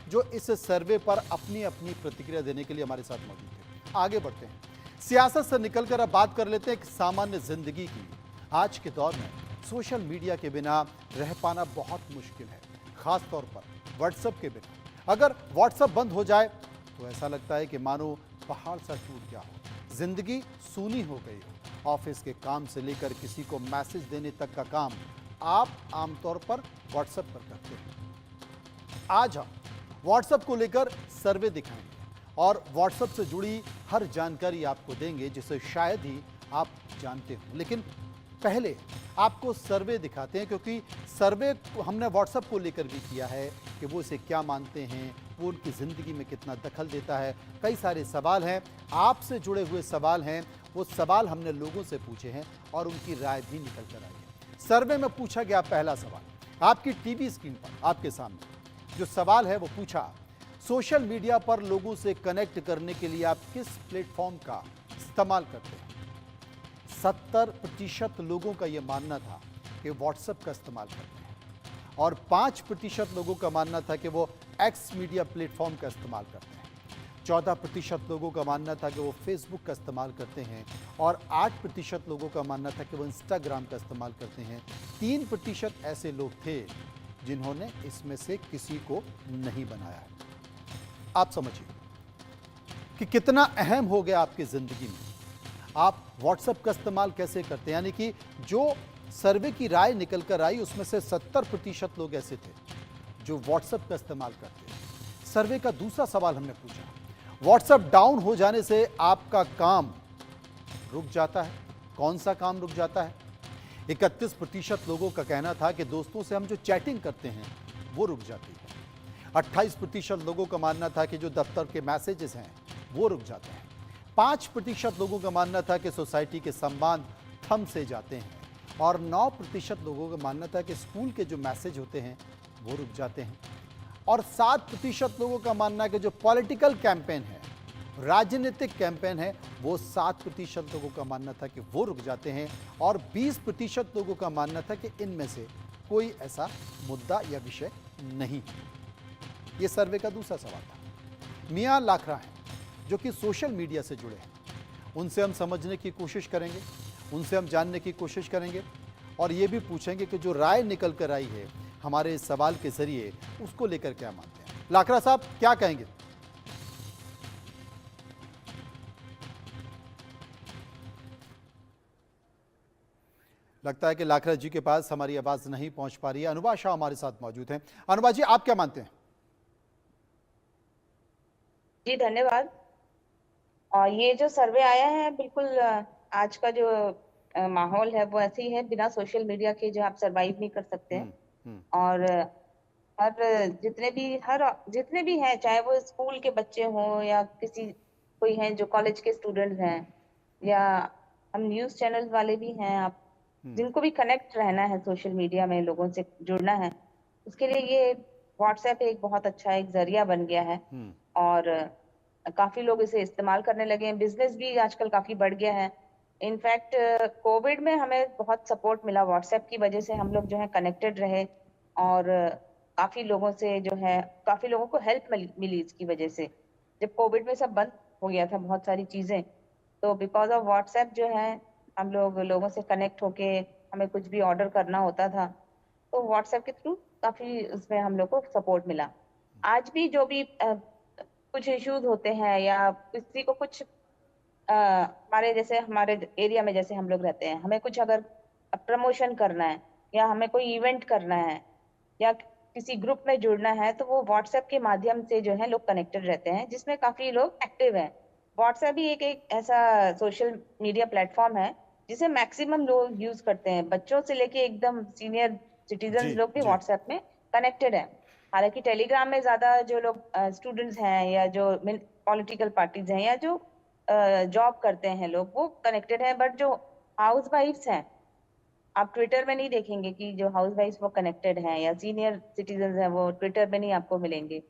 जो इस सर्वे पर अपनी अपनी प्रतिक्रिया देने के लिए हमारे साथ मौजूद थे। आगे बढ़ते हैं, सियासत से निकलकर अब बात कर लेते हैं एक सामान्य जिंदगी की। आज के दौर में सोशल मीडिया के बिना रह पाना बहुत मुश्किल है, खास तौर पर व्हाट्सएप के बिना। अगर व्हाट्सएप बंद हो जाए तो ऐसा लगता है कि मानो पहाड़ सा टूट गया हो, जिंदगी सूनी हो गई हो। ऑफिस के काम से लेकर किसी को मैसेज देने तक का काम आप आमतौर पर व्हाट्सएप पर करते हैं। आज हम व्हाट्सएप को लेकर सर्वे दिखाएंगे और व्हाट्सएप से जुड़ी हर जानकारी आपको देंगे जिसे शायद ही आप जानते हो। लेकिन पहले आपको सर्वे दिखाते हैं, क्योंकि सर्वे हमने व्हाट्सएप को लेकर भी किया है कि वो इसे क्या मानते हैं, वो उनकी ज़िंदगी में कितना दखल देता है। कई सारे सवाल हैं, आपसे जुड़े हुए सवाल हैं, वो सवाल हमने लोगों से पूछे हैं और उनकी राय भी निकल कर आई है। सर्वे में पूछा गया पहला सवाल आपकी टीवी स्क्रीन पर आपके सामने जो सवाल है वो पूछा, सोशल मीडिया पर लोगों से कनेक्ट करने के लिए आप किस प्लेटफॉर्म का इस्तेमाल करते हैं? 70% लोगों का यह मानना था कि व्हाट्सएप का इस्तेमाल करते हैं और 5% लोगों का मानना था कि वो एक्स मीडिया प्लेटफॉर्म का इस्तेमाल करते हैं। 14% लोगों का मानना था कि वो फेसबुक का इस्तेमाल करते हैं और 8% लोगों का मानना था कि वो इंस्टाग्राम का इस्तेमाल करते हैं। 3% ऐसे लोग थे जिन्होंने इसमें से किसी को नहीं बनाया है। आप समझिए कि कितना अहम हो गया आपकी ज़िंदगी में। आप व्हाट्सएप का इस्तेमाल कैसे करते हैं? यानी कि जो सर्वे की राय निकल कर आई उसमें से 70% लोग ऐसे थे जो व्हाट्सएप का इस्तेमाल करते हैं। सर्वे का दूसरा सवाल हमने पूछा, व्हाट्सएप डाउन हो जाने से आपका काम रुक जाता है? कौन सा काम रुक जाता है? 31% लोगों का कहना था कि दोस्तों से हम जो चैटिंग करते हैं वो रुक जाती है। 28% लोगों का मानना था कि जो दफ्तर के मैसेजेस हैं वो रुक जाते हैं। 5% लोगों का मानना था कि सोसाइटी के संबंध थम से जाते हैं और 9% लोगों का मानना था कि स्कूल के जो मैसेज होते हैं वो रुक जाते हैं और 7% लोगों का मानना है कि जो पॉलिटिकल कैंपेन है, राजनीतिक कैंपेन है, वो 7% लोगों का मानना था कि वो रुक जाते हैं और 20% लोगों का मानना था कि इनमें से कोई ऐसा मुद्दा या विषय नहीं है। ये सर्वे का दूसरा सवाल था। मियां लाखरा हैं जो कि सोशल मीडिया से जुड़े हैं, उनसे हम समझने की कोशिश करेंगे, उनसे हम जानने की कोशिश करेंगे और ये भी पूछेंगे कि जो राय निकल कर आई है हमारे इस सवाल के जरिए उसको लेकर क्या मानते हैं। लाखरा साहब क्या कहेंगे? लगता है कि लाखरा जी के पास हमारी आवाज नहीं पहुंच पा रही है। अनुभा शाह हमारे साथ मौजूद हैं। अनुभा जी, आप क्या मानते हैं? जी धन्यवाद। और ये जो सर्वे आया है बिल्कुल आज का जो माहौल है वो ऐसे ही है, बिना सोशल मीडिया के जो आप सरवाइव नहीं कर सकते हैं। हम्म, और हर जितने भी हैं, चाहे वो स्कूल के बच्चे हों या किसी कोई हैं जो कॉलेज के स्टूडेंट्स हैं या हम न्यूज़ चैनल वाले भी हैं, आप जिनको भी कनेक्ट रहना है सोशल मीडिया में, लोगों से जुड़ना है, उसके लिए ये व्हाट्सएप एक बहुत अच्छा एक जरिया बन गया है। और काफी लोग इसे इस्तेमाल करने लगे हैं। बिजनेस भी आजकल काफी बढ़ गया है। इनफैक्ट कोविड में हमें बहुत सपोर्ट मिला व्हाट्सएप की वजह से, हम लोग जो है कनेक्टेड रहे और काफी लोगों से जो है काफी लोगों को हेल्प मिली इसकी वजह से। जब कोविड में सब बंद हो गया था बहुत सारी चीजें, तो बिकॉज ऑफ व्हाट्सएप जो है हम लोगों से कनेक्ट होके हमें कुछ भी ऑर्डर करना होता था तो व्हाट्सएप के थ्रू काफी उसमें हम लोग को सपोर्ट मिला। आज भी जो भी कुछ इश्यूज होते हैं या किसी को कुछ हमारे जैसे हमारे एरिया में जैसे हम लोग रहते हैं, हमें कुछ अगर प्रमोशन करना है या हमें कोई इवेंट करना है या किसी ग्रुप में जुड़ना है, तो वो व्हाट्सएप के माध्यम से जो है लोग कनेक्टेड रहते हैं, जिसमें काफी लोग एक्टिव हैं। व्हाट्सएप भी एक ऐसा सोशल मीडिया प्लेटफॉर्म है जिसे मैक्सिमम लोग यूज करते हैं। बच्चों से लेके एकदम सीनियर सिटीजन जी लोग भी जी। व्हाट्सएप में कनेक्टेड है। हालांकि टेलीग्राम में ज्यादा जो लोग स्टूडेंट्स हैं या जो पॉलिटिकल पार्टीज हैं या जो जॉब करते हैं लोग, वो कनेक्टेड हैं। बट जो हाउस वाइफ्स हैं, आप ट्विटर में नहीं देखेंगे कि जो हाउस वाइफ्स वो कनेक्टेड हैं, या सीनियर सिटीजन हैं वो ट्विटर में नहीं आपको मिलेंगे।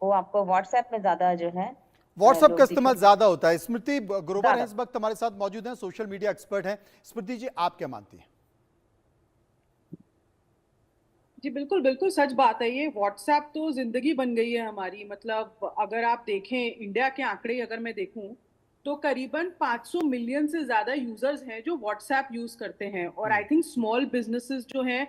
वो आपको व्हाट्सएप में ज्यादा जो है व्हाट्सएप का लोग इस्तेमाल दिखेंगे ज्यादा होता है। स्मृति ग्रोवर हैं ज्यादा। इस वक्त हमारे साथ मौजूद हैं, सोशल मीडिया एक्सपर्ट हैं। स्मृति जी, आप क्या मानती हैं? जी, बिल्कुल, बिल्कुल सच बात है ये। व्हाट्सएप तो ज़िंदगी बन गई है हमारी। मतलब अगर आप देखें इंडिया के आंकड़े अगर मैं देखूँ, तो करीबन 500 मिलियन से ज़्यादा यूज़र्स हैं जो व्हाट्सएप यूज़ करते हैं और आई थिंक स्मॉल बिज़नेसेस जो हैं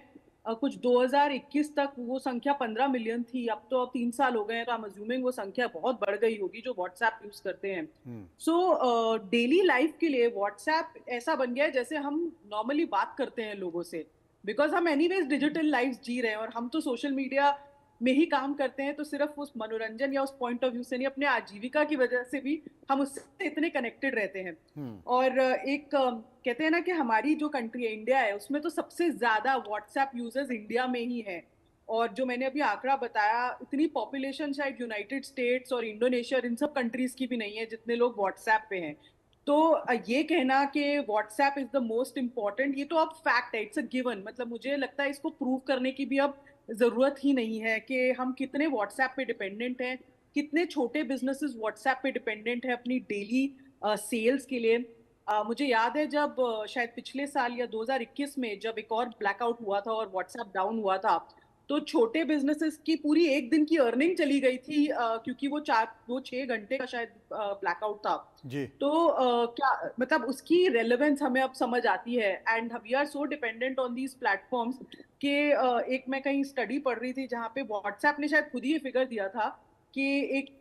कुछ 2021 तक वो संख्या 15 मिलियन थी। अब 3 साल हो गए हैं तो आई एम अस्यूमिंग वो संख्या बहुत बढ़ गई होगी जो व्हाट्सएप यूज़ करते हैं। सो डेली लाइफ़ के लिए व्हाट्सएप ऐसा बन गया है जैसे हम नॉर्मली बात करते हैं लोगों से। बिकॉज़ हम एनीवेज़ डिजिटल लाइफ़्स जी रहे हैं और हम तो सोशल मीडिया में ही काम करते हैं, तो सिर्फ़ उस मनोरंजन या उस पॉइंट ऑफ व्यू से नहीं, अपने आजीविका की वजह से भी हम उससे इतने कनेक्टेड रहते हैं। और कहते हैं ना कि हमारी जो कंट्री है, इंडिया है, उसमें तो सबसे ज़्यादा व्हाट्सएप यूज़र्स इंडिया में ही हैं। और जो मैंने अभी आंकड़ा बताया, इतनी पॉपुलेशन शायद यूनाइटेड स्टेट्स और इंडोनेशिया और इन सब कंट्रीज़ की भी नहीं है, जितने लोग व्हाट्सएप पे हैं। तो ये कहना कि WhatsApp is the most important, ये तो अब फैक्ट है, इट्स अ गिवन। मतलब मुझे लगता है इसको प्रूव करने की भी अब ज़रूरत ही नहीं है कि हम कितने व्हाट्सएप पे डिपेंडेंट हैं, कितने छोटे बिज़नेसेस व्हाट्सएप पे डिपेंडेंट हैं अपनी डेली सेल्स के लिए। मुझे याद है जब शायद पिछले साल या 2021 में जब एक और ब्लैकआउट हुआ था और व्हाट्सएप डाउन हुआ था, तो छोटे बिज़नेसेस की पूरी 1 दिन की अर्निंग चली गई थी, क्योंकि वो 6 घंटे का शायद ब्लैकआउट था। जी। तो क्या मतलब उसकी रेलेवेंस हमें अब समझ आती है and we are so dependent on these platforms कि एक मैं कहीं स्टडी पढ़ रही थी जहाँ पे व्हाट्सएप ने शायद खुद ही ये फिगर दिया था कि एक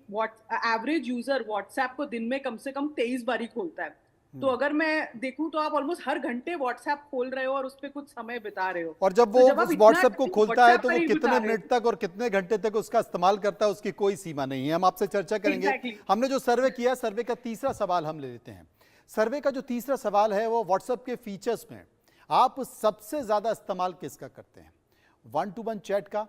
एवरेज यूजर व्हाट्सएप को दिन में कम से कम 23 बारी खोलता है। तो अगर मैं देखूं तो आप ऑलमोस्ट हर घंटे व्हाट्सएप खोल रहे हो और उस पर कुछ समय बिता रहे हो। और जब तो वो जब आप उस इतना व्हाट्सएप को टाइम खोलता है व्हाट्सएप तो पर वो ही बिता कितने रहे मिनट हो। तक और कितने घंटे तक उसका इस्तेमाल करता है उसकी कोई सीमा नहीं है। हम आपसे चर्चा करेंगे। एग्जैक्टली। हमने जो सर्वे किया, सर्वे का तीसरा सवाल हम ले लेते हैं। सर्वे का जो तीसरा सवाल है वो व्हाट्सएप के फीचर्स में आप सबसे ज्यादा इस्तेमाल किसका करते हैं? 1-to-1 चैट का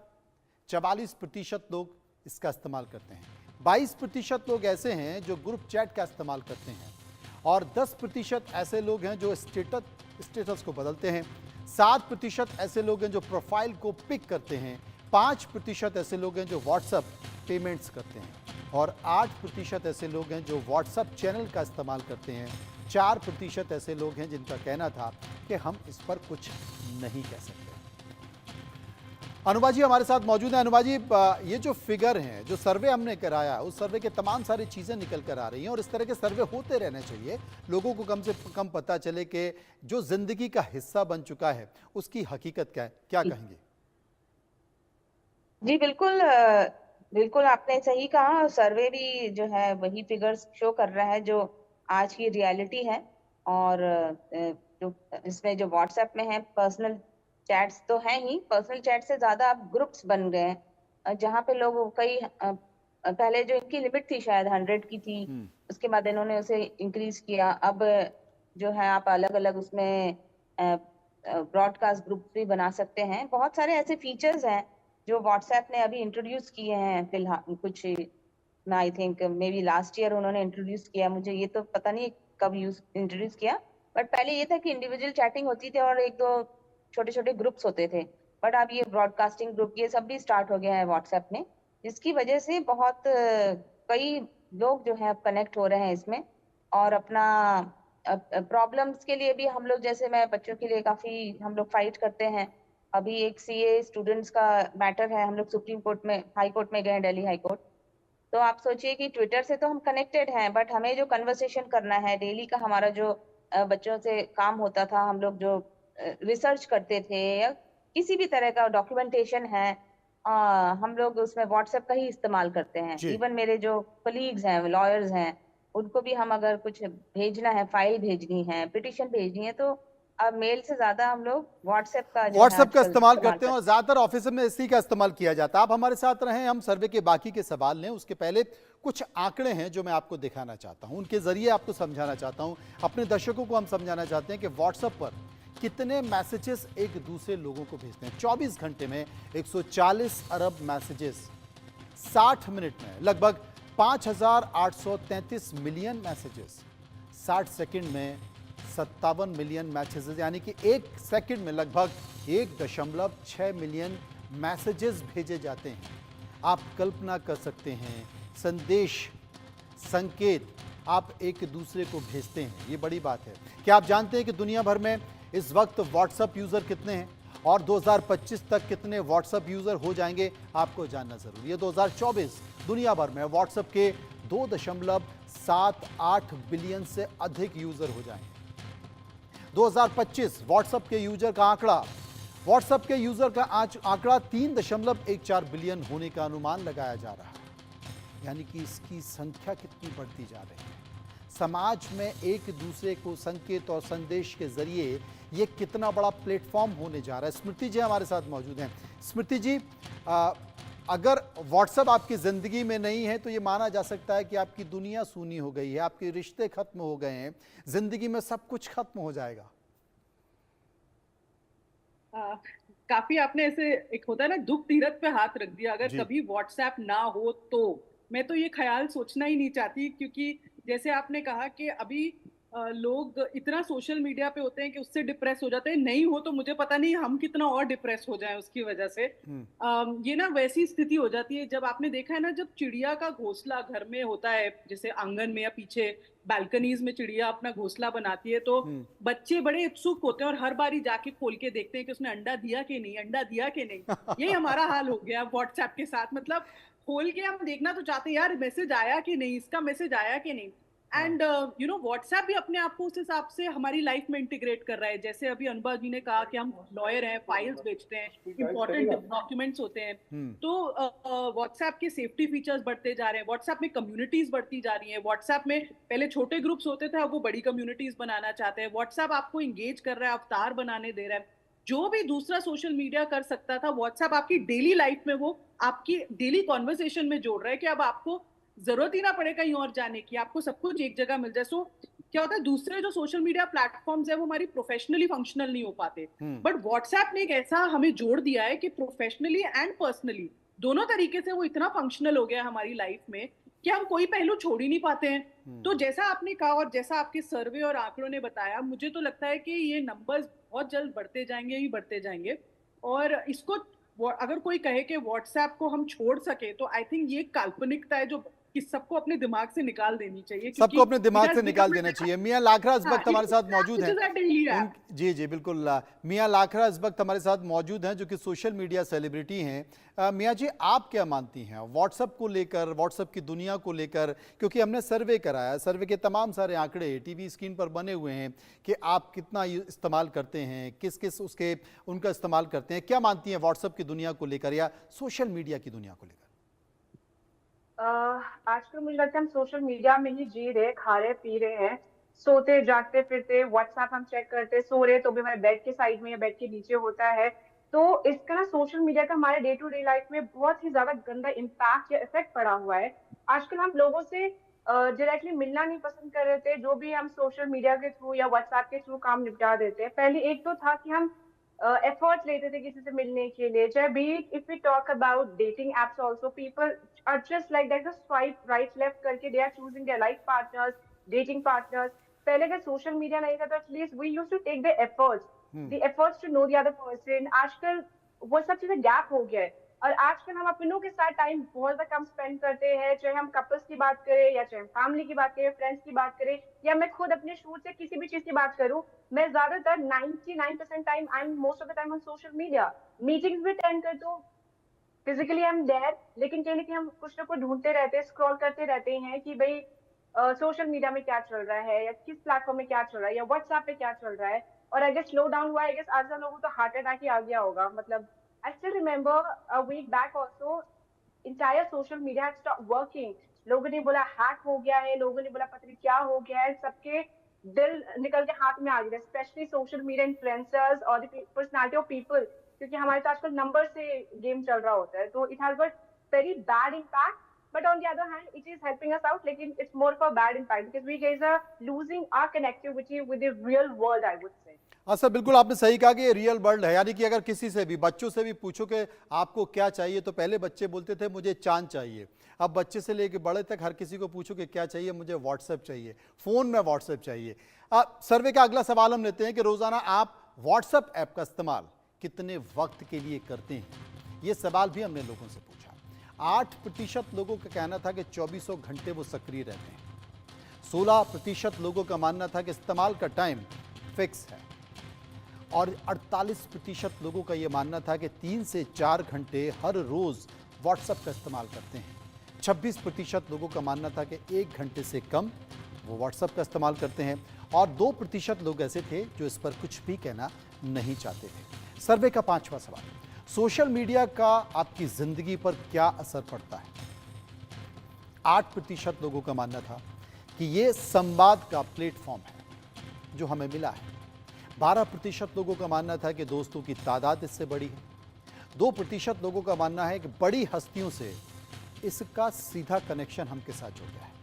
44% लोग इसका इस्तेमाल करते हैं। 22% लोग ऐसे हैं जो ग्रुप चैट का इस्तेमाल करते हैं और 10% ऐसे लोग हैं जो स्टेटस को बदलते हैं। 7% ऐसे लोग हैं जो प्रोफाइल को पिक करते हैं। 5% ऐसे लोग हैं जो व्हाट्सएप पेमेंट्स करते हैं और 8% ऐसे लोग हैं जो व्हाट्सएप चैनल का इस्तेमाल करते हैं। 4% ऐसे लोग हैं जिनका कहना था कि हम इस पर कुछ नहीं कह सकते। अनुवा जी हमारे साथ मौजूद हैं। अनुवा जी, ये जो फिगर हैं, जो सर्वे हमने कराया, उस सर्वे के तमाम सारी चीज़ें निकल कर आ रही हैं और इस तरह के सर्वे होते रहने चाहिए। लोगों को कम से कम पता चले कि जो ज़िंदगी का हिस्सा बन चुका है उसकी हकीकत क्या है। क्या कहेंगे? जी बिल्कुल, बिल्कुल आपने सही कहा। सर्वे भी जो है वही फिगर्स शो कर रहा है जो आज की रियलिटी है। और जो इसमें जो व्हाट्सएप में है, पर्सनल चैट्स तो हैं ही, पर्सनल चैट से ज्यादा अब ग्रुप्स बन गए हैं, जहाँ पे लोग कई पहले जो इनकी लिमिट थी शायद 100 की थी, उसके बाद इन्होंने उसे इंक्रीज किया। अब जो है आप अलग अलग उसमें ब्रॉडकास्ट ग्रुप भी बना सकते हैं। बहुत सारे ऐसे फीचर्स हैं जो व्हाट्सएप ने अभी इंट्रोड्यूस किए हैं फिलहाल। कुछ मैं I think may be last year उन्होंने इंट्रोड्यूस किया, मुझे ये तो पता नहीं कब यूज इंट्रोड्यूस किया। बट पहले ये था कि इंडिविजुअल चैटिंग होती थी और एक दो छोटे छोटे ग्रुप्स होते थे। बट अब ये ब्रॉडकास्टिंग ग्रुप ये सब भी स्टार्ट हो गया है व्हाट्सएप में, जिसकी वजह से बहुत कई लोग जो है अब कनेक्ट हो रहे हैं इसमें। और अपना प्रॉब्लम्स के लिए भी हम लोग, जैसे मैं बच्चों के लिए काफी हम लोग फाइट करते हैं। अभी एक सीए स्टूडेंट्स का मैटर है, हम लोग सुप्रीम कोर्ट में, हाई कोर्ट में गए, दिल्ली हाई कोर्ट। तो आप सोचिए कि ट्विटर से तो हम कनेक्टेड हैं, बट हमें जो कन्वर्सेशन करना है डेली का, हमारा जो बच्चों से काम होता था, हम लोग जो रिसर्च करते थे या किसी भी तरह का डॉक्यूमेंटेशन है, हम लोग उसमें व्हाट्सएप का ही इस्तेमाल करते हैं। जी। इवन मेरे जो कलीग्स हैं, लॉयर्स हैं, उनको भी हम अगर कुछ भेजना है, फाइल भेजनी है, पिटिशन भेजनी है, तो अब मेल से ज्यादा हम लोग व्हाट्सएप का जो है व्हाट्सएप का आजकल इस्तेमाल इस्तेमाल करते हैं और करते हैं। ज़्यादातर ऑफिस में इसी का इस्तेमाल किया जाता है। आप हमारे साथ रहें, हम सर्वे के बाकी के सवाल लें। उसके पहले कुछ आंकड़े हैं जो मैं आपको दिखाना चाहता हूं, उनके जरिए आपको समझाना चाहता हूं, अपने दर्शकों को हम समझाना चाहते हैं कि व्हाट्सएप पर कितने मैसेजेस एक दूसरे लोगों को भेजते हैं। 24 घंटे में 140 अरब मैसेजेस, 60 मिनट में लगभग 5,833 मिलियन मैसेजेस, 60 सेकंड में 57 मिलियन मैसेजेस, यानी कि एक सेकंड में लगभग 1.6 मिलियन मैसेजेस भेजे जाते हैं। आप कल्पना कर सकते हैं, संदेश, संकेत आप एक दूसरे को भेजते हैं, ये बड़ी बात है। क्या आप जानते हैं कि दुनिया भर में इस वक्त व्हाट्सएप यूजर कितने हैं? और 2025 तक कितने व्हाट्सएप यूजर हो जाएंगे आपको जानना जरूरी है। 2024 दुनिया भर में व्हाट्सएप के 2.78 बिलियन से अधिक यूजर हो जाएंगे। 2025 व्हाट्सएप के यूजर का आंकड़ा व्हाट्सएप के यूजर का आंकड़ा 3.14 बिलियन होने का अनुमान लगाया जा रहा है। यानी कि इसकी संख्या कितनी बढ़ती जा रही है। समाज में एक दूसरे को संकेत और संदेश के जरिए ये कितना बड़ा प्लेटफॉर्म होने जा रहा है। स्मृति जी हमारे साथ मौजूद हैं। स्मृति जी, अगर व्हाट्सएप आपकी जिंदगी में नहीं है तो ये माना जा सकता है कि आपकी दुनिया सूनी हो गई है, आपके रिश्ते खत्म हो गए हैं, जिंदगी में सब कुछ खत्म हो जाएगा। काफी आपने ऐसे एक होता है ना दुख तीरथ पे हाथ रख दिया। अगर कभी व्हाट्सएप ना हो तो मैं तो ये ख्याल सोचना ही नहीं चाहती, क्योंकि जैसे आपने कहा कि अभी लोग इतना सोशल मीडिया पे होते हैं कि उससे डिप्रेस हो जाते हैं। नहीं हो तो मुझे पता नहीं हम कितना और डिप्रेस हो जाएं उसकी वजह से। ये ना वैसी स्थिति हो जाती है। जब आपने देखा है ना, जब चिड़िया का घोंसला घर में होता है, जैसे आंगन में या पीछे बालकनीज में चिड़िया अपना घोंसला बनाती है, तो बच्चे बड़े उत्सुक होते हैं और हर बारी जाके खोल के देखते हैं कि उसने अंडा दिया कि नहीं, अंडा दिया कि नहीं। यही हमारा हाल हो गया व्हाट्सएप के साथ। मतलब खोल के हम देखना तो चाहते हैं, यार मैसेज आया कि नहीं, इसका मैसेज आया कि नहीं। एंड यू नो व्हाट्सएप भी अपने आप को उस हिसाब से हमारी लाइफ में इंटीग्रेट कर रहा है। जैसे अभी अनुभव जी ने कहा कि हम लॉयर हैं, फाइल्स बेचते हैं, इंपॉर्टेंट डॉक्यूमेंट्स होते हैं, तो व्हाट्सएप के सेफ्टी फीचर्स बढ़ते जा रहे हैं। व्हाट्सएप में कम्युनिटीज बढ़ती जा रही हैं। व्हाट्सएप में पहले छोटे ग्रुप्स होते थे, अब वो बड़ी कम्युनिटीज बनाना चाहते हैं। व्हाट्सएप आपको इंगेज कर रहा है, अवतार बनाने दे रहा है। जो भी दूसरा सोशल मीडिया कर सकता था, व्हाट्सएप आपकी डेली लाइफ में वो आपकी डेली कॉन्वर्सेशन में जोड़ रहा है कि अब आपको जरूरत ही ना पड़े कहीं और जाने की, आपको सब कुछ एक जगह मिल जाए। सो क्या होता है, दूसरे जो सोशल मीडिया प्लेटफॉर्म्स है वो हमारी प्रोफेशनली फंक्शनल नहीं हो पाते, बट व्हाट्सएप ने एक ऐसा हमें जोड़ दिया है कि प्रोफेशनली एंड पर्सनली दोनों तरीके से वो इतना फंक्शनल हो गया है हमारी लाइफ में कि हम कोई पहलू छोड़ ही नहीं पाते हैं। तो जैसा आपने कहा और जैसा आपके सर्वे और आंकड़ों ने बताया, मुझे तो लगता है कि ये नंबर्स बहुत जल्द बढ़ते जाएंगे ही बढ़ते जाएंगे। और इसको अगर कोई कहे कि व्हाट्सएप को हम छोड़ सके, तो आई थिंक ये काल्पनिकता है जो कि सबको अपने दिमाग से निकाल देनी चाहिए। सबको अपने दिमाग से निकाल देना चाहिए। मियां लाखरा इस वक्त हमारे साथ मौजूद हैं। जी जी बिल्कुल, मियां लाखरा इस वक्त हमारे साथ मौजूद हैं जो कि सोशल मीडिया सेलिब्रिटी हैं। मियां जी, आप क्या मानती हैं व्हाट्सएप को लेकर, व्हाट्सएप की दुनिया को लेकर? क्योंकि हमने सर्वे कराया, सर्वे के तमाम सारे आंकड़े टीवी स्क्रीन पर बने हुए हैं कि आप कितना इस्तेमाल करते हैं, किस किस उनका इस्तेमाल करते हैं। क्या मानती हैं व्हाट्सएप की दुनिया को लेकर या सोशल मीडिया की दुनिया को लेकर? आजकल मुझे लगता है हम सोशल मीडिया में ही जी रहे, खा रहे, पी रहे हैं, सोते जागते फिरते व्हाट्सएप हम चेक करते, सो रहे तो भी हमारे बेड के साइड में या बेड के नीचे होता है। तो इसका ना सोशल मीडिया का हमारे डे टू डे लाइफ में बहुत ही ज्यादा गंदा इम्पैक्ट या इफेक्ट पड़ा हुआ है। आजकल हम लोगों से डायरेक्टली मिलना नहीं पसंद कर रहे थे, जो भी हम सोशल मीडिया के थ्रू या व्हाट्सएप के थ्रू काम निपटा देते हैं। पहले एक तो था कि हम एफर्ट लेते थे किसी से मिलने के लिए, चाहे be if we talk about dating apps also, people are just like that, just swipe right left करके they are choosing their life partners, dating partners. पहले अगर सोशल मीडिया नहीं था तो at least we used to take the efforts to know the other person. आजकल वो सब चीजें गैप हो गया है और आजकल हम अपनों के साथ टाइम बहुत ज्यादा कम स्पेंड करते हैं, चाहे हम कपल्स की बात करें या चाहे फैमिली की बात करें, फ्रेंड्स की बात करें, या मैं खुद अपने शूट से किसी भी चीज की बात करूं, मैं ज्यादातर 99% time I am most of the time on social media. Meetings भी अटेंड करता हूं, फिजिकली आई एम देयर, लेकिन कहीं ना कहीं हम कुछ ना कुछ ढूंढते रहते हैं, स्क्रॉल करते रहते हैं कि भाई सोशल मीडिया में क्या चल रहा है या किस प्लेटफॉर्म में क्या चल रहा है या व्हाट्सएप पे क्या चल रहा है। और आई गेस स्लो डाउन हुआ है, आई गेस आज लोगों को तो हार्ट अटैक ही आ गया होगा। मतलब I still remember a week back also entire social media had stopped working. लोगों ने बोला हैक हो गया है, लोगों ने बोला पता नहीं क्या हो गया है, सबके दिल निकल के हाथ में आ गया, स्पेशली सोशल मीडिया इन्फ्लुएंसर्स और द पर्सनालिटी ऑफ पीपल, क्योंकि हमारे तो आजकल नंबर से गेम चल रहा होता है। तो it has got very bad impact, but on the other hand it is helping us out, लेकिन it's more for bad impact because we guys are losing our connectivity with the real world, I would say. हाँ sir, बिल्कुल आपने सही कहा कि ये real world है। यानी कि अगर किसी से भी, बच्चों से भी पूछो कि आपको क्या चाहिए, तो पहले बच्चे बोलते थे मुझे चांद चाहिए। अब बच्चे से लेकर बड़े तक हर किसी को पूछो कि क्या चाहिए, मुझे व्हाट्सएप चाहिए, फ़ोन में व्हाट्सएप चाहिए। सर्वे का अगला सवाल हम लेते हैं कि रोज़ाना आप व्हाट्सएप ऐप का इस्तेमाल कितने वक्त के लिए करते हैं? ये सवाल भी हमने लोगों से पूछा। 8% लोगों का कहना था कि 24 घंटे वो सक्रिय रहते हैं। 16% लोगों का मानना था कि इस्तेमाल का टाइम फिक्स है और 48% लोगों का ये मानना था कि 3 से 4 घंटे हर रोज व्हाट्सएप का इस्तेमाल करते हैं। 26% लोगों का मानना था कि 1 घंटे से कम वो व्हाट्सएप का इस्तेमाल करते हैं और 2% लोग ऐसे थे जो इस पर कुछ भी कहना नहीं चाहते थे। सर्वे का 5वां सवाल, सोशल मीडिया का आपकी जिंदगी पर क्या असर पड़ता है? 8% लोगों का मानना था कि ये संवाद का प्लेटफॉर्म है जो हमें मिला है। 12% लोगों का मानना था कि दोस्तों की तादाद इससे बड़ी है। 2% लोगों का मानना है कि बड़ी हस्तियों से इसका सीधा कनेक्शन हमके साथ जुड़ गया है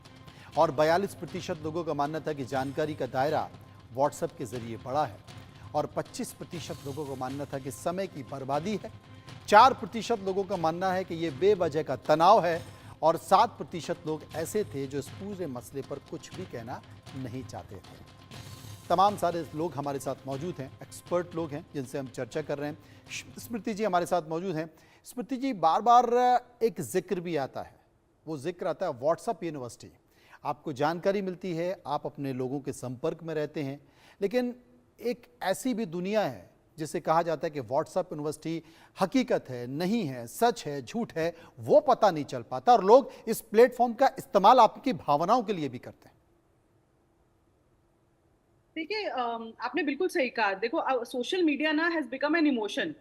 और 42% लोगों का मानना था कि जानकारी का दायरा व्हाट्सएप के जरिए बढ़ा है और 25% लोगों का मानना था कि समय की बर्बादी है। 4% लोगों का मानना है कि यह बेवजह का तनाव है और 7% लोग ऐसे थे जो इस पूरे मसले पर कुछ भी कहना नहीं चाहते थे। तमाम सारे लोग हमारे साथ मौजूद हैं, एक्सपर्ट लोग हैं जिनसे हम चर्चा कर रहे हैं। स्मृति जी हमारे साथ मौजूद हैं। स्मृति जी, बार बार एक जिक्र भी आता है, वो जिक्र आता है व्हाट्सएप यूनिवर्सिटी। आपको जानकारी मिलती है, आप अपने लोगों के संपर्क में रहते हैं, लेकिन एक ऐसी भी दुनिया है जिसे कहा जाता है कि व्हाट्सएप यूनिवर्सिटी हकीकत है, नहीं है, सच है, झूठ है, वो पता नहीं चल पाता और लोग इस प्लेटफॉर्म का इस्तेमाल आपकी भावनाओं के लिए भी करते हैं। देखिए, आपने बिल्कुल सही कहा। देखो, सोशल मीडिया ना has become an emotion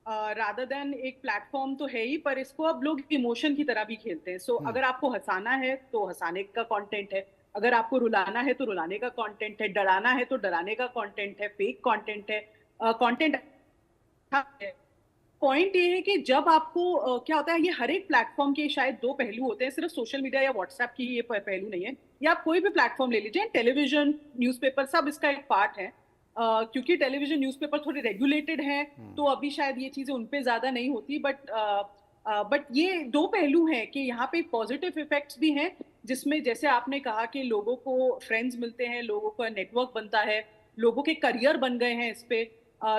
rather than एक प्लेटफॉर्म तो है ही, पर इसको अब लोग इमोशन की तरह भी खेलते हैं। अगर आपको हंसाना है तो हंसाने का कंटेंट है, अगर आपको रुलाना है तो रुलाने का कंटेंट है, डराना है तो डराने का कंटेंट है, फेक कंटेंट है, कंटेंट है। पॉइंट ये है कि जब आपको क्या होता है, ये हर एक प्लेटफॉर्म के शायद दो पहलू होते हैं, सिर्फ सोशल मीडिया या व्हाट्सएप की ये पहलू नहीं है। या आप कोई भी प्लेटफॉर्म ले लीजिए, टेलीविजन, न्यूज़पेपर, सब इसका एक पार्ट है। क्योंकि टेलीविजन, न्यूज़पेपर थोड़े रेगुलेटेड हैं, तो अभी शायद ये चीजें उन पे ज्यादा नहीं होती, बट ये दो पहलू हैं कि यहाँ पे पॉजिटिव इफेक्ट्स भी हैं, जिसमें जैसे आपने कहा कि लोगों को फ्रेंड्स मिलते हैं, लोगों का नेटवर्क बनता है, लोगों के करियर बन गए हैं इस पे।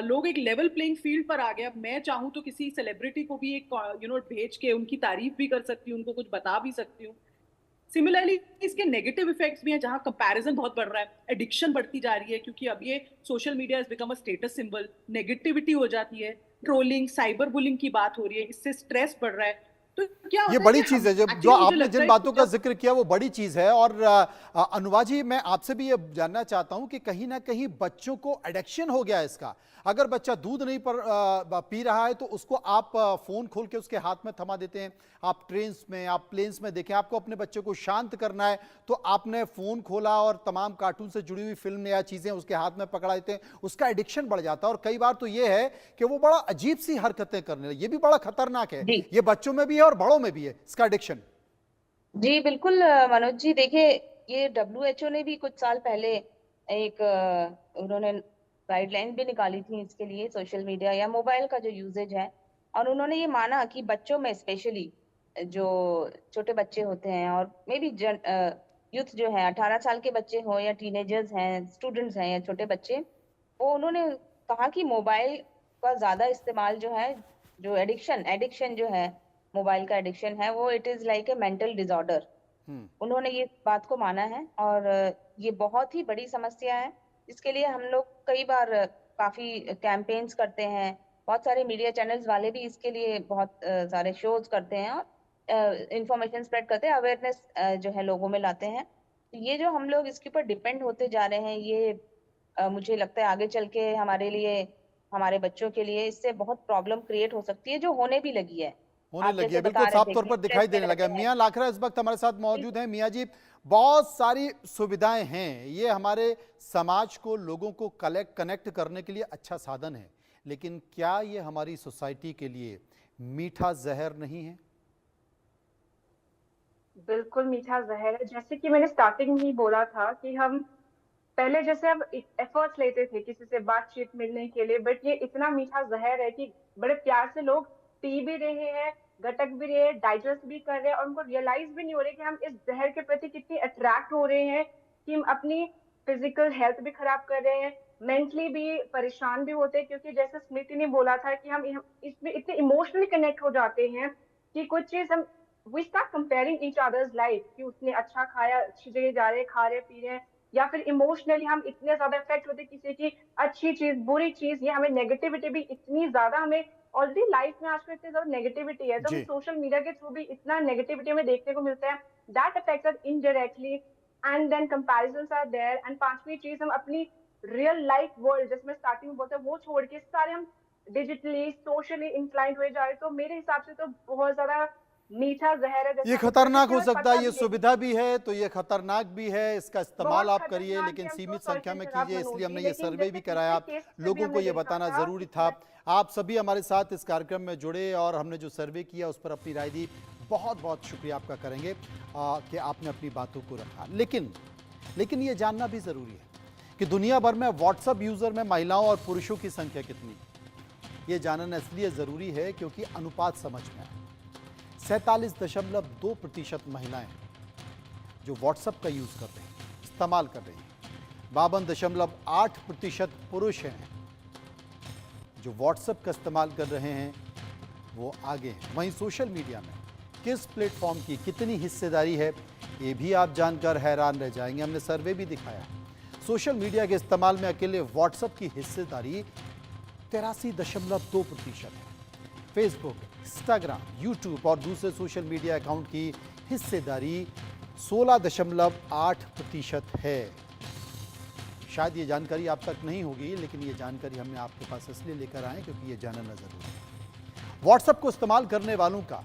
लोग एक लेवल प्लेइंग फील्ड पर आ गए। अब मैं चाहूँ तो किसी सेलिब्रिटी को भी एक भेज के उनकी तारीफ भी कर सकती हूँ, उनको कुछ बता भी सकती हूँ। सिमिलरली इसके नेगेटिव इफेक्ट्स भी हैं, जहां कंपैरिजन बहुत बढ़ रहा है, एडिक्शन बढ़ती जा रही है, क्योंकि अब ये social media has become a status symbol, negativity हो जाती है, ट्रोलिंग, साइबर बुलिंग की बात हो रही है, इससे स्ट्रेस बढ़ रहा है। तो क्या ये होता है बड़ी कि चीज है, जो एक्चुअली मुझे आपने लगता जिन है बातों का जब जिक्र किया वो बड़ी चीज है। और अनुवा जी, मैं आपसे भी ये जानना चाहता हूं कि कहीं ना कहीं बच्चों को एडिक्शन हो गया है इसका। अगर बच्चा दूध नहीं पी रहा है तो उसको आप फोन खोल के उसके हाथ में थमा देते हैं। आप ट्रेन में, आप प्लेन्स में देखें, आपको अपने बच्चे को शांत करना है तो आपने फोन खोला और तमाम कार्टून से जुड़ी हुई फिल्म या चीजें उसके हाथ में पकड़ा देते हैं, उसका एडिक्शन बढ़ जाता है। और कई बार तो ये है कि वो बड़ा अजीब सी हरकतें करने लगे। ये भी बड़ा खतरनाक है, जी ये बच्चों में भी है और बड़ों में भी है इसका एडिक्शन। जी बिल्कुल। मनोज जी देखिए, ये WHO ने भी कुछ साल पहले एक उन्होंने गाइडलाइन भी निकाली थी इसके लिए, सोशल मीडिया या मोबाइल का जो यूजेज है। और उन्होंने ये माना कि बच्चों में स्पेशली जो छोटे बच्चे होते हैं और मे बी यूथ जो है, 18 साल के बच्चे हो या टीनेजर्स हैं, स्टूडेंट्स हैं या छोटे बच्चे, वो उन्होंने कहा कि मोबाइल का ज्यादा इस्तेमाल जो है, जो एडिक्शन एडिक्शन जो है, मोबाइल का एडिक्शन है, वो it is like a mental disorder. उन्होंने ये बात को माना है और ये बहुत ही बड़ी समस्या है। इसके लिए हम लोग कई बार काफी कैंपेन्स करते हैं, बहुत सारे मीडिया चैनल्स वाले भी इसके लिए बहुत सारे शोज करते हैं और इंफॉर्मेशन स्प्रेड करते हैं, अवेयरनेस जो है लोगों में लाते हैं। तो ये जो हम लोग इसके ऊपर डिपेंड होते जा रहे हैं, ये मुझे लगता है आगे चल के हमारे लिए, हमारे बच्चों के लिए इससे बहुत प्रॉब्लम क्रिएट हो सकती है, जो होने भी लगी है। होने आप लगी जैसे है, बता बिल्कुल रहे साफ थे तौर कि पर स्ट्रेस दिखाई में देने लगा रहते है। हैं। मियां लाखरा इस वक्त हमारे साथ मौजूद हैं। मियां जी, बहुत सारी सुविधाएं हैं, ये हमारे समाज को, लोगों को कनेक्ट करने के लिए अच्छा साधन है, लेकिन क्या ये हमारी सोसाइटी के लिए मीठा जहर नहीं है? बिल्कुल मीठा जहर है। जैसे कि मैंने स्टार्टिंग में ही बोला था कि हम पहले जैसे हम एफर्ट्स लेते थे किसी से बातचीत मिलने के लिए, बट ये इतना मीठा जहर है कि बड़े प्यार से लोग पी भी रहे हैं, गटक भी रहे हैं, डाइजेस्ट भी कर रहे हैं, और उनको रियलाइज भी नहीं हो रहा कि हम इस जहर के प्रति कितनी अट्रैक्ट हो रहे हैं कि हम अपनी फिजिकल हेल्थ भी खराब कर रहे हैं, मेंटली भी परेशान भी होते हैं। क्योंकि जैसे स्मृति ने बोला था कि हम इसमें इतने इमोशनली कनेक्ट हो जाते हैं कि कुछ चीज हम we start comparing each others life, कि उसने अच्छा खाया, अच्छी जगह जा रहे हैं, खा रहे पी रहे हैं, या फिर इमोशनली हम इतने ज्यादा इफेक्ट होते हैं किसी की अच्छी चीज बुरी चीज, ये हमें नेगेटिविटी भी इतनी ज्यादा, हमें ऑलरेडी लाइफ में आजकल इतनी ज्यादा नेगेटिविटी है, तो हम जी। सोशल मीडिया के थ्रू भी इतना नेगेटिविटी हमें देखने को मिलता है, that affects us indirectly, and then comparisons are there. And पांचवी चीज, हम अपनी रियल लाइफ वर्ल्ड, जिसमें स्टार्टिंग में बोलते हैं, वो छोड़ के सारे हम डिजिटली सोशली इंक्लाइंड हुए जा रहे हैं। तो मेरे हिसाब से तो बहुत ज्यादा मीठा जहर है, ये जैसा खतरनाक हो सकता है, पता ये भी है सुविधा भी है तो ये खतरनाक भी है। इसका इस्तेमाल बहुत आप करिए खतरनाक लेकिन है। सीमित सॉरी संख्या टू में इंटरप्ट कीजिए, मनोज इसलिए हमने जी, ये लेकिन सर्वे भी जैसे कराया। पिछले केस में भी लोगों को हमने ये देखा बताना था जरूरी था। आप सभी हमारे साथ इस कार्यक्रम में जुड़े और हमने जो सर्वे किया उस पर अपनी राय दी। बहुत बहुत शुक्रिया आपका करेंगे कि आपने अपनी बातों को रखा। लेकिन ये जानना भी जरूरी है कि दुनिया भर में व्हाट्सएप यूजर में महिलाओं और पुरुषों की संख्या कितनी है। ये जानना इसलिए जरूरी है क्योंकि अनुपात समझ में आए। 47.2% महिलाएं जो व्हाट्सएप का यूज कर रही हैं, इस्तेमाल कर रही हैं। 52.8% पुरुष हैं जो व्हाट्सएप का इस्तेमाल कर रहे हैं, वो आगे हैं। वहीं सोशल मीडिया में किस प्लेटफॉर्म की कितनी हिस्सेदारी है, ये भी आप जानकर हैरान रह जाएंगे। हमने सर्वे भी दिखाया। सोशल मीडिया के इस्तेमाल में अकेले व्हाट्सएप की हिस्सेदारी 83.2% है। फेसबुक, इंस्टाग्राम, यूट्यूब और दूसरे सोशल मीडिया अकाउंट की हिस्सेदारी 16.8% है। शायद ये जानकारी आप तक नहीं होगी, लेकिन ये जानकारी हमने आपके पास इसलिए लेकर आए क्योंकि ये जानना जरूरी है। व्हाट्सएप को इस्तेमाल करने वालों का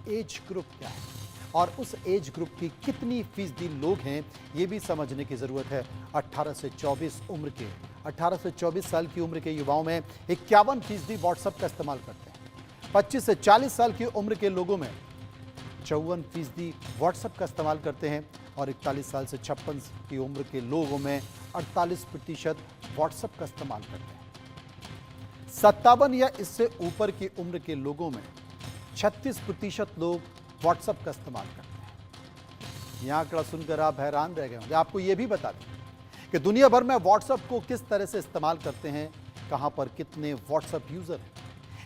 एज ग्रुप क्या है और उस एज ग्रुप की कितनी फीसदी लोग हैं, ये भी समझने की जरूरत है। 18 से 24 साल की उम्र के युवाओं में 51% व्हाट्सएप का इस्तेमाल करते हैं। 25 से 40 साल की उम्र के लोगों में 54% व्हाट्सएप का इस्तेमाल करते हैं और 41 साल से 56 की उम्र के लोगों में 48% व्हाट्सएप का इस्तेमाल करते हैं। 57 या इससे ऊपर की उम्र के लोगों में 36% लोग व्हाट्सएप का इस्तेमाल करते हैं। यह आंकड़ा सुनकर आप हैरान रह गए होंगे। आपको यह भी बता दें कि दुनिया भर में व्हाट्सएप को किस तरह से इस्तेमाल करते हैं, कहां पर कितने व्हाट्सएप यूजर हैं।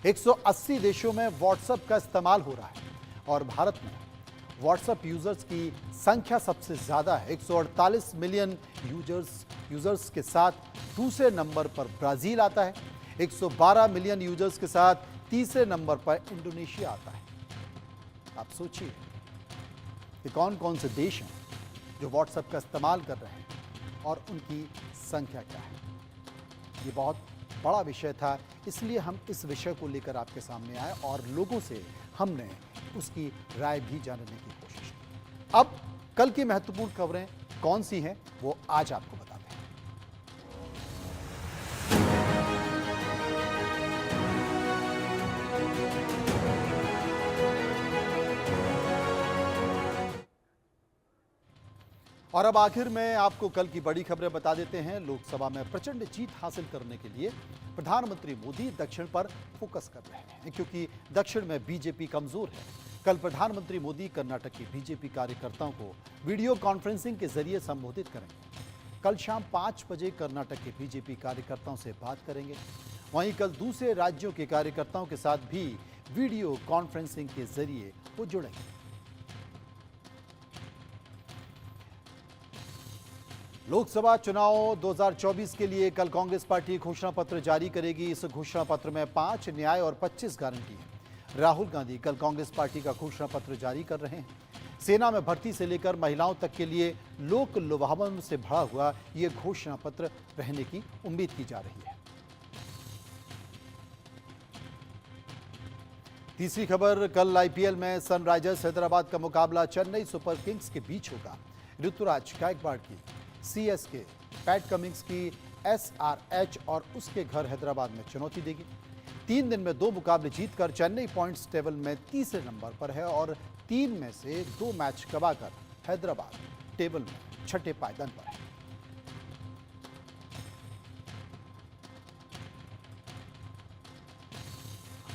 180 देशों में व्हाट्सएप का इस्तेमाल हो रहा है और भारत में व्हाट्सएप यूजर्स की संख्या सबसे ज्यादा है। 148 मिलियन यूजर्स के साथ दूसरे नंबर पर ब्राजील आता है। 112 मिलियन यूजर्स के साथ तीसरे नंबर पर इंडोनेशिया आता है। आप सोचिए कि कौन कौन से देश हैं जो व्हाट्सएप का इस्तेमाल कर रहे हैं और उनकी संख्या क्या है। ये बहुत बड़ा विषय था, इसलिए हम इस विषय को लेकर आपके सामने आए और लोगों से हमने उसकी राय भी जानने की कोशिश की। अब कल की महत्वपूर्ण खबरें कौन सी हैं वो आज आपको बताते हैं। और अब आखिर में आपको कल की बड़ी खबरें बता देते हैं। लोकसभा में प्रचंड जीत हासिल करने के लिए प्रधानमंत्री मोदी दक्षिण पर फोकस कर रहे हैं क्योंकि दक्षिण में बीजेपी कमजोर है। कल प्रधानमंत्री मोदी कर्नाटक के बीजेपी कार्यकर्ताओं को वीडियो कॉन्फ्रेंसिंग के जरिए संबोधित करेंगे। कल शाम 5 बजे कर्नाटक के बीजेपी कार्यकर्ताओं से बात करेंगे। वहीं कल दूसरे राज्यों के कार्यकर्ताओं के साथ भी वीडियो कॉन्फ्रेंसिंग के जरिए वो जुड़ेंगे। लोकसभा चुनाव 2024 के लिए कल कांग्रेस पार्टी घोषणा पत्र जारी करेगी। इस घोषणा पत्र में 5 न्याय और 25 गारंटी है। राहुल गांधी कल कांग्रेस पार्टी का घोषणा पत्र जारी कर रहे हैं। सेना में भर्ती से लेकर महिलाओं तक के लिए लोक लुभावन से भरा हुआ यह घोषणा पत्र रहने की उम्मीद की जा रही है। तीसरी खबर, कल आईपीएल में सनराइजर्स हैदराबाद का मुकाबला चेन्नई सुपर किंग्स के बीच होगा। ऋतुराज गायकवाड़ की सीएसके पैट कमिंग्स की एसआरएच और उसके घर हैदराबाद में चुनौती देगी। 3 दिन में 2 मुकाबले जीतकर चेन्नई पॉइंट्स टेबल में तीसरे नंबर पर है और 3 में से 2 मैच गंवाकर हैदराबाद टेबल में 6ठे पायदान पर है।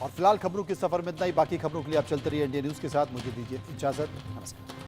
और फिलहाल खबरों के सफर में इतना ही। बाकी खबरों के लिए आप चलते रहिए इंडिया न्यूज के साथ। मुझे दीजिए इजाजत। नमस्कार।